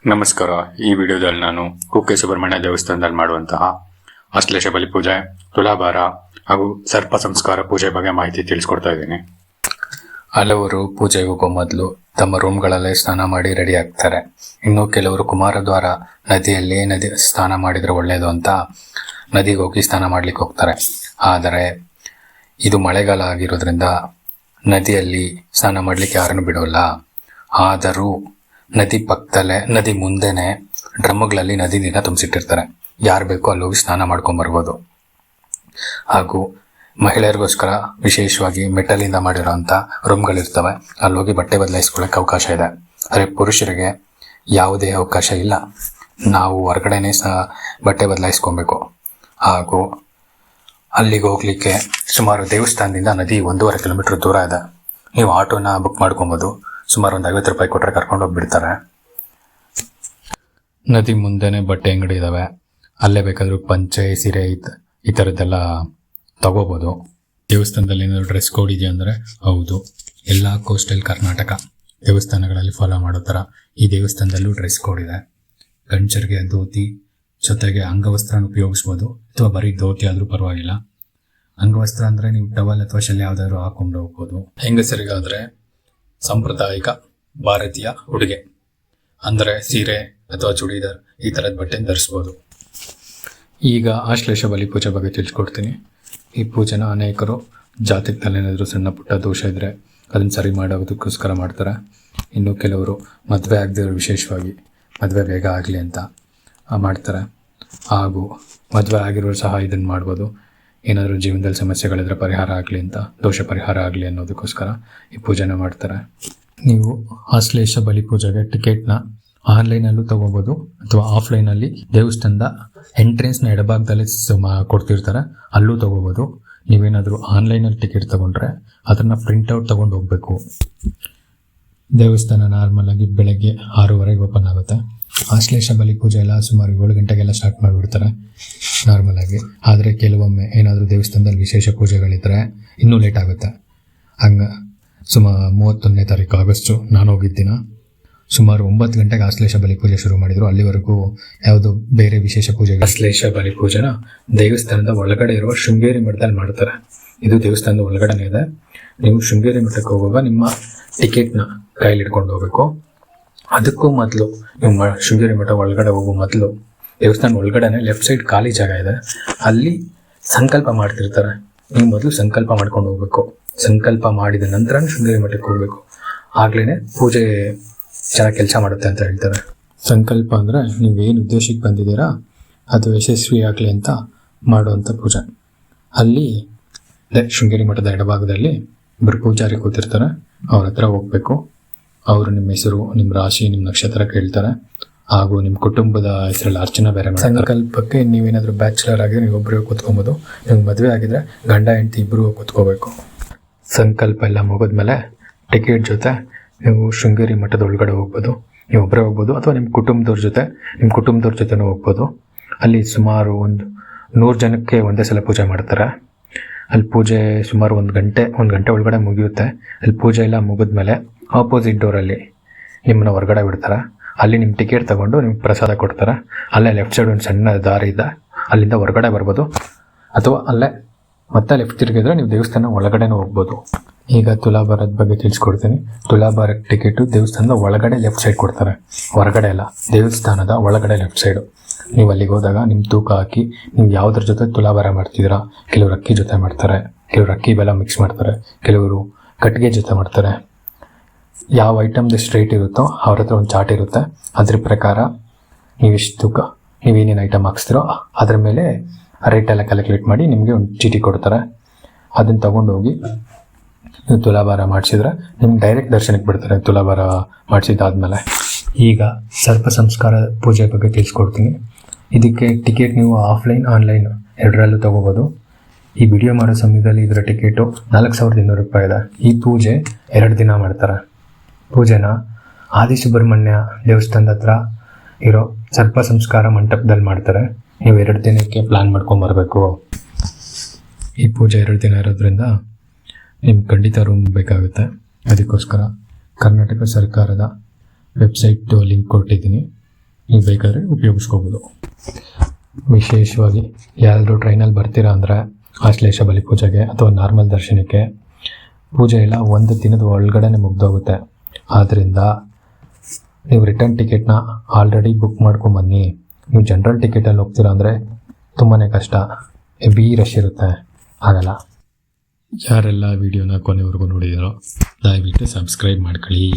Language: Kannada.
ನಮಸ್ಕಾರ. ಈ ವಿಡಿಯೋದಲ್ಲಿ ನಾನು ಕುಕ್ಕೆ ಸುಬ್ರಹ್ಮಣ್ಯ ದೇವಸ್ಥಾನದಲ್ಲಿ ಮಾಡುವಂತಹ ಆಶ್ಲೇಷ ಬಲಿ ಪೂಜೆ, ತುಲಾಭಾರ ಹಾಗೂ ಸರ್ಪ ಸಂಸ್ಕಾರ ಪೂಜೆ ಬಗ್ಗೆ ಮಾಹಿತಿ ತಿಳಿಸ್ಕೊಡ್ತಾ ಇದ್ದೀನಿ. ಹಲವರು ಪೂಜೆಗೆ ಹೋಗೋ ಮೊದಲು ತಮ್ಮ ರೂಮ್ಗಳಲ್ಲೇ ಸ್ನಾನ ಮಾಡಿ ರೆಡಿ ಆಗ್ತಾರೆ. ಇನ್ನು ಕೆಲವರು ಕುಮಾರದ್ವಾರ ನದಿಯಲ್ಲಿ ಸ್ನಾನ ಮಾಡಿದ್ರೆ ಒಳ್ಳೆಯದು ಅಂತ ನದಿಗೆ ಹೋಗಿ ಸ್ನಾನ ಮಾಡ್ಲಿಕ್ಕೆ ಹೋಗ್ತಾರೆ. ಆದರೆ ಇದು ಮಳೆಗಾಲ ಆಗಿರೋದ್ರಿಂದ ನದಿಯಲ್ಲಿ ಸ್ನಾನ ಮಾಡ್ಲಿಕ್ಕೆ ಯಾರನ್ನು ಬಿಡೋಲ್ಲ. ಆದರೂ ನದಿ ಪಕ್ಕದಲ್ಲೇ, ನದಿ ಮುಂದೆನೆ ಡ್ರಮ್ಗಳಲ್ಲಿ ನದಿ ನೀರನ್ನ ತುಂಬಿಸಿಟ್ಟಿರ್ತಾರೆ. ಯಾರು ಬೇಕೋ ಅಲ್ಲಿ ಹೋಗಿ ಸ್ನಾನ ಮಾಡ್ಕೊಂಬರ್ಬೋದು. ಹಾಗೂ ಮಹಿಳೆಯರಿಗೋಸ್ಕರ ವಿಶೇಷವಾಗಿ ಮೆಟಲಿಂದ ಮಾಡಿರೋಂಥ ರೂಮ್ಗಳಿರ್ತವೆ. ಅಲ್ಲಿ ಹೋಗಿ ಬಟ್ಟೆ ಬದಲಾಯಿಸ್ಕೊಳ್ಳೋಕೆ ಅವಕಾಶ ಇದೆ. ಆದರೆ ಪುರುಷರಿಗೆ ಯಾವುದೇ ಅವಕಾಶ ಇಲ್ಲ. ನಾವು ಹೊರಗಡೆನೇ ಬಟ್ಟೆ ಬದಲಾಯಿಸ್ಕೊಬೇಕು. ಹಾಗೂ ಅಲ್ಲಿಗೆ ಹೋಗ್ಲಿಕ್ಕೆ ಸುಮಾರು ದೇವಸ್ಥಾನದಿಂದ ನದಿ 1.5 ಕಿಲೋಮೀಟರ್ ದೂರ ಇದೆ. ನೀವು ಆಟೋನ ಬುಕ್ ಮಾಡ್ಕೊಬೋದು. ಸುಮಾರು ಒಂದು 50 ರೂಪಾಯಿ ಕೊಟ್ಟರೆ ಕರ್ಕೊಂಡು ಹೋಗ್ಬಿಡ್ತಾರೆ. ನದಿ ಮುಂದೆನೇ ಬಟ್ಟೆ ಅಂಗಡಿ ಇದ್ದಾವೆ. ಅಲ್ಲೇ ಬೇಕಾದರೂ ಪಂಚೆ, ಸೀರೆ ಈ ಥರದ್ದೆಲ್ಲ ತಗೋಬೋದು. ದೇವಸ್ಥಾನದಲ್ಲಿ ಏನಾದರೂ ಡ್ರೆಸ್ ಕೋಡ್ ಇದೆಯಾ ಅಂದರೆ ಹೌದು, ಎಲ್ಲ ಕೋಸ್ಟಲ್ ಕರ್ನಾಟಕ ದೇವಸ್ಥಾನಗಳಲ್ಲಿ ಫಾಲೋ ಮಾಡೋ ಥರ ಈ ದೇವಸ್ಥಾನದಲ್ಲೂ ಡ್ರೆಸ್ ಕೋಡ್ ಇದೆ. ಗಂಡಸರಿಗೆ ಧೋತಿ ಜೊತೆಗೆ ಅಂಗವಸ್ತ್ರನ ಉಪಯೋಗಿಸ್ಬೋದು, ಅಥವಾ ಬರೀ ಧೋತಿ ಆದರೂ ಪರವಾಗಿಲ್ಲ. ಅಂಗವಸ್ತ್ರ ಅಂದರೆ ನೀವು ಟವಲ್ ಅಥವಾ ಶೆಲ್ ಯಾವುದಾದ್ರು ಹಾಕೊಂಡು ಹೋಗ್ಬೋದು. ಹೆಂಗಸರಿಗಾದರೆ ಸಾಂಪ್ರದಾಯಿಕ ಭಾರತೀಯ ಉಡುಗೆ ಅಂದರೆ ಸೀರೆ ಅಥವಾ ಚೂಡಿದಾರ್ ಈ ಥರದ ಬಟ್ಟೆ ಧರಿಸ್ಬೋದು. ಈಗ ಆಶ್ಲೇಷ ಬಲಿ ಪೂಜೆ ಬಗ್ಗೆ ತಿಳಿಸ್ಕೊಡ್ತೀನಿ. ಈ ಪೂಜೆನ ಅನೇಕರು ಜಾತಕದಲ್ಲಿ ಏನಾದರೂ ಸಣ್ಣ ಪುಟ್ಟ ದೋಷ ಇದ್ದರೆ ಅದನ್ನು ಸರಿ ಮಾಡೋದಕ್ಕೋಸ್ಕರ ಮಾಡ್ತಾರೆ. ಇನ್ನು ಕೆಲವರು ಮದುವೆ ಆಗದಿರೋ, ವಿಶೇಷವಾಗಿ ಮದುವೆ ಬೇಗ ಆಗಲಿ ಅಂತ ಮಾಡ್ತಾರೆ. ಹಾಗೂ ಮದುವೆ ಆಗಿರೋರು ಸಹ ಇದನ್ನು ಮಾಡ್ಬೋದು. ಏನಾದರೂ ಜೀವನದಲ್ಲಿ ಸಮಸ್ಯೆಗಳಿದ್ರೆ ಪರಿಹಾರ ಆಗಲಿ ಅಂತ, ದೋಷ ಪರಿಹಾರ ಆಗಲಿ ಅನ್ನೋದಕ್ಕೋಸ್ಕರ ಈ ಪೂಜೆನ ಮಾಡ್ತಾರೆ. ನೀವು ಆಶ್ಲೇಷ ಬಲಿ ಪೂಜೆಗೆ ಟಿಕೆಟ್ನ ಆನ್ಲೈನಲ್ಲೂ ತೊಗೋಬೋದು, ಅಥವಾ ಆಫ್ಲೈನಲ್ಲಿ ದೇವಸ್ಥಾನದ ಎಂಟ್ರೆನ್ಸ್ನ ಎಡಭಾಗದಲ್ಲಿ ಕೊಡ್ತಿರ್ತಾರೆ, ಅಲ್ಲೂ ತೊಗೋಬೋದು. ನೀವೇನಾದರೂ ಆನ್ಲೈನಲ್ಲಿ ಟಿಕೆಟ್ ತೊಗೊಂಡ್ರೆ ಅದನ್ನು ಪ್ರಿಂಟೌಟ್ ತೊಗೊಂಡು ಹೋಗಬೇಕು. ದೇವಸ್ಥಾನ ನಾರ್ಮಲಾಗಿ ಬೆಳಗ್ಗೆ 6:30 ಓಪನ್ ಆಗುತ್ತೆ. ಆಶ್ಲೇಷ ಬಲಿ ಪೂಜೆ ಎಲ್ಲ ಸುಮಾರು 7 ಗಂಟೆಗೆಲ್ಲ ಸ್ಟಾರ್ಟ್ ಮಾಡಿಬಿಡ್ತಾರೆ ನಾರ್ಮಲಾಗಿ. ಆದರೆ ಕೆಲವೊಮ್ಮೆ ಏನಾದರೂ ದೇವಸ್ಥಾನದಲ್ಲಿ ವಿಶೇಷ ಪೂಜೆಗಳಿದ್ದರೆ ಇನ್ನೂ ಲೇಟ್ ಆಗುತ್ತೆ. ಹಂಗೆ 31ನೇ ತಾರೀಕು ಆಗಸ್ಟು ನಾನು ಹೋಗಿದ್ದಿನ ಸುಮಾರು 9 ಗಂಟೆಗೆ ಆಶ್ಲೇಷ ಬಲಿ ಪೂಜೆ ಶುರು ಮಾಡಿದರು. ಅಲ್ಲಿವರೆಗೂ ಯಾವುದೋ ಬೇರೆ ವಿಶೇಷ ಪೂಜೆ. ಆಶ್ಲೇಷ ಬಲಿ ಪೂಜೆನ ದೇವಸ್ಥಾನದ ಒಳಗಡೆ ಇರುವ ಶೃಂಗೇರಿ ಮಠದಲ್ಲಿ ಮಾಡ್ತಾರೆ. ಇದು ದೇವಸ್ಥಾನದ ಒಳಗಡೆನೇ ಇದೆ. ನೀವು ಶೃಂಗೇರಿ ಮಠಕ್ಕೆ ಹೋಗುವಾಗ ನಿಮ್ಮ ಟಿಕೆಟ್ನ ಕೈಲಿ ಹಿಡ್ಕೊಂಡು ಹೋಗಬೇಕು. ಅದಕ್ಕೂ ಮೊದಲು ನೀವು ಶೃಂಗೇರಿ ಮಠ ಒಳಗಡೆ ಹೋಗೋ ಮೊದಲು ದೇವಸ್ಥಾನ ಒಳಗಡೆನೆ ಲೆಫ್ಟ್ ಸೈಡ್ ಖಾಲಿ ಜಾಗ ಇದೆ, ಅಲ್ಲಿ ಸಂಕಲ್ಪ ಮಾಡ್ತಿರ್ತಾರೆ. ನೀವು ಮೊದಲು ಸಂಕಲ್ಪ ಮಾಡ್ಕೊಂಡು ಹೋಗ್ಬೇಕು. ಸಂಕಲ್ಪ ಮಾಡಿದ ನಂತರ ಶೃಂಗೇರಿ ಮಠಕ್ಕೆ ಹೋಗಬೇಕು. ಆಗ್ಲೇ ಪೂಜೆ ಚೆನ್ನಾಗಿ ಕೆಲಸ ಮಾಡುತ್ತೆ ಅಂತ ಹೇಳ್ತಾರೆ. ಸಂಕಲ್ಪ ಅಂದರೆ ನೀವೇನು ಉದ್ದೇಶಕ್ಕೆ ಬಂದಿದ್ದೀರಾ ಅದು ಯಶಸ್ವಿ ಆಗಲಿ ಅಂತ ಮಾಡುವಂಥ ಪೂಜೆ. ಅಲ್ಲಿ ಶೃಂಗೇರಿ ಮಠದ ಎಡಭಾಗದಲ್ಲಿ ಇಬ್ಬರು ಪೂಜಾರಿ ಕೂತಿರ್ತಾರೆ. ಅವ್ರ ಹತ್ರ ಹೋಗ್ಬೇಕು. ಅವರು ನಿಮ್ಮ ಹೆಸರು, ನಿಮ್ಮ ರಾಶಿ, ನಿಮ್ಮ ನಕ್ಷತ್ರ ಕೇಳ್ತಾರೆ. ಹಾಗೂ ನಿಮ್ಮ ಕುಟುಂಬದ ಹೆಸರಲ್ಲಿ ಅರ್ಚನೆ ಬೇರೆ ಮಾಡಿ. ಸಂಕಲ್ಪಕ್ಕೆ ನೀವೇನಾದರೂ ಬ್ಯಾಚುಲರ್ ಆಗಿದ್ರೆ ನೀವು ಒಬ್ಬರಿಗೆ ಕೂತ್ಕೊಬೋದು. ನಿಮ್ಗೆ ಮದುವೆ ಆಗಿದ್ರೆ ಗಂಡ ಹೆಂಡತಿ ಇಬ್ಬರು ಕೂತ್ಕೋಬೇಕು. ಸಂಕಲ್ಪ ಎಲ್ಲ ಮುಗಿದ್ಮೇಲೆ ಟಿಕೆಟ್ ಜೊತೆ ನೀವು ಶೃಂಗೇರಿ ಮಠದ ಒಳಗಡೆ ಹೋಗ್ಬೋದು. ನೀವು ಒಬ್ಬರೇ ಹೋಗ್ಬೋದು, ಅಥವಾ ನಿಮ್ಮ ಕುಟುಂಬದವ್ರ ಜೊತೆನೂ ಹೋಗ್ಬೋದು. ಅಲ್ಲಿ ಸುಮಾರು ಒಂದು 100 ಜನಕ್ಕೆ ಒಂದೇ ಸಲ ಪೂಜೆ ಮಾಡ್ತಾರೆ. ಅಲ್ಲಿ ಪೂಜೆ ಸುಮಾರು ಒಂದು ಗಂಟೆ ಒಳಗಡೆ ಮುಗಿಯುತ್ತೆ. ಅಲ್ಲಿ ಪೂಜೆ ಎಲ್ಲ ಮುಗಿದ್ಮೇಲೆ ಆಪೋಸಿಟ್ ಡೋರಲ್ಲಿ ನಿಮ್ಮನ್ನ ಹೊರಗಡೆ ಬಿಡ್ತಾರೆ. ಅಲ್ಲಿ ನಿಮ್ಮ ಟಿಕೆಟ್ ತೊಗೊಂಡು ನಿಮ್ಗೆ ಪ್ರಸಾದ ಕೊಡ್ತಾರೆ. ಅಲ್ಲೇ ಲೆಫ್ಟ್ ಸೈಡ್ ಒಂದು ಸಣ್ಣ ದಾರಿ ಇದೆ, ಅಲ್ಲಿಂದ ಹೊರಗಡೆ ಬರ್ಬೋದು. ಅಥವಾ ಅಲ್ಲೇ ಮತ್ತೆ ಲೆಫ್ಟ್ ತಿರುಗಿದ್ರೆ ನೀವು ದೇವಸ್ಥಾನ ಒಳಗಡೆನೂ ಹೋಗ್ಬೋದು. ಈಗ ತುಲಾಭಾರದ ಬಗ್ಗೆ ತಿಳಿಸ್ಕೊಡ್ತೀನಿ. ತುಲಾಭಾರಕ್ಕೆ ಟಿಕೆಟು ದೇವಸ್ಥಾನದ ಒಳಗಡೆ ಲೆಫ್ಟ್ ಸೈಡ್ ಕೊಡ್ತಾರೆ, ಹೊರಗಡೆ ಅಲ್ಲ, ದೇವಸ್ಥಾನದ ಒಳಗಡೆ ಲೆಫ್ಟ್ ಸೈಡು. ನೀವು ಅಲ್ಲಿಗೆ ಹೋದಾಗ ನಿಮ್ಮ ತೂಕ ಹಾಕಿ ನೀವು ಯಾವುದ್ರ ಜೊತೆ ತುಲಾಭಾರ ಮಾಡ್ತಿದ್ದೀರಾ. ಕೆಲವರು ಅಕ್ಕಿ ಜೊತೆ ಮಾಡ್ತಾರೆ, ಕೆಲವರು ಅಕ್ಕಿ ಬೆಲ್ಲ ಮಿಕ್ಸ್ ಮಾಡ್ತಾರೆ, ಕೆಲವರು ಕಟ್ಟಿಗೆ ಜೊತೆ ಮಾಡ್ತಾರೆ. ಯಾವ ಐಟಮ್ದು ಎಷ್ಟು ರೇಟ್ ಇರುತ್ತೋ ಅವ್ರ ಹತ್ರ ಒಂದು ಚಾರ್ಟ್ ಇರುತ್ತೆ. ಅದ್ರ ಪ್ರಕಾರ ನೀವೆಷ್ಟು ತೂಕ, ನೀವೇನೇನು ಐಟಮ್ ಹಾಕ್ಸ್ತಿರೋ ಅದ್ರ ಮೇಲೆ ರೇಟೆಲ್ಲ ಕ್ಯಾಲ್ಕುಲೇಟ್ ಮಾಡಿ ನಿಮಗೆ ಒಂದು ಚೀಟಿ ಕೊಡ್ತಾರೆ. ಅದನ್ನು ತೊಗೊಂಡೋಗಿ ನೀವು ತುಲಾಭಾರ ಮಾಡಿಸಿದ್ರೆ ನಿಮ್ಗೆ ಡೈರೆಕ್ಟ್ ದರ್ಶನಕ್ಕೆ ಬಿಡ್ತಾರೆ ತುಲಾಭಾರ ಮಾಡಿಸಿದ್ದಾದ್ಮೇಲೆ. ಈಗ ಸರ್ಪ ಸಂಸ್ಕಾರ ಪೂಜೆ ಬಗ್ಗೆ ತಿಳಿಸ್ಕೊಡ್ತೀನಿ. ಇದಕ್ಕೆ ಟಿಕೆಟ್ ನೀವು ಆಫ್ಲೈನ್, ಆನ್ಲೈನ್ ಎರಡರಲ್ಲೂ ತೊಗೋಬೋದು. ಈ ವಿಡಿಯೋ ಮಾಡೋ ಸಮಯದಲ್ಲಿ ಇದರ ಟಿಕೆಟು 4200 ರೂಪಾಯಿ ಇದೆ. ಈ ಪೂಜೆ 2 ದಿನ ಮಾಡ್ತಾರೆ. ಪೂಜೆನ ಆದಿಸುಬ್ರಹ್ಮಣ್ಯ ದೇವಸ್ಥಾನದ ಹತ್ರ ಇರೋ ಸರ್ಪ ಸಂಸ್ಕಾರ ಮಂಟಪದಲ್ಲಿ ಮಾಡ್ತಾರೆ. ನೀವು 2 ದಿನಕ್ಕೆ ಪ್ಲ್ಯಾನ್ ಮಾಡ್ಕೊಂಬರ್ಬೇಕು. ಈ ಪೂಜೆ 2 ದಿನ ಇರೋದ್ರಿಂದ ನಿಮ್ಗೆ ಖಂಡಿತ ರೂಮ್ ಬೇಕಾಗುತ್ತೆ. ಅದಕ್ಕೋಸ್ಕರ ಕರ್ನಾಟಕ ಸರ್ಕಾರದ ವೆಬ್ಸೈಟ್ ಲಿಂಕ್ ಕೊಟ್ಟಿದ್ದೀನಿ. ನೀವು ಬೇಕಾದರೆ ಉಪಯೋಗಿಸ್ಕೋಬೋದು. ವಿಶೇಷವಾಗಿ ಯಾರಾದರೂ ಟ್ರೈನಲ್ಲಿ ಬರ್ತೀರಾ ಅಂದರೆ ಆಶ್ಲೇಷ ಬಲಿ ಪೂಜೆಗೆ ಅಥವಾ ನಾರ್ಮಲ್ ದರ್ಶನಕ್ಕೆ ಪೂಜೆ ಎಲ್ಲ ಒಂದು ದಿನದ ಒಳಗಡೆ ಮುಗ್ದೋಗುತ್ತೆ. ಆದ್ದರಿಂದ ನೀವು ರಿಟರ್ನ್ ಟಿಕೆಟ್ನ ಆಲ್ರೆಡಿ ಬುಕ್ ಮಾಡ್ಕೊಂಬನ್ನಿ. ನೀವು ಜನರಲ್ ಟಿಕೆಟಲ್ಲಿ ಹೋಗ್ತೀರಾ ಅಂದರೆ ತುಂಬಾ ಕಷ್ಟ, ಹೆವಿ ರಶ್ ಇರುತ್ತೆ, ಆಗಲ್ಲ. ಯಾರೆಲ್ಲ ವಿಡಿಯೋನ ಕೊನೆವರೆಗೂ ನೋಡಿದಾರೋ ದಯವಿಟ್ಟು ಸಬ್ಸ್ಕ್ರೈಬ್ ಮಾಡ್ಕೊಳ್ಳಿ.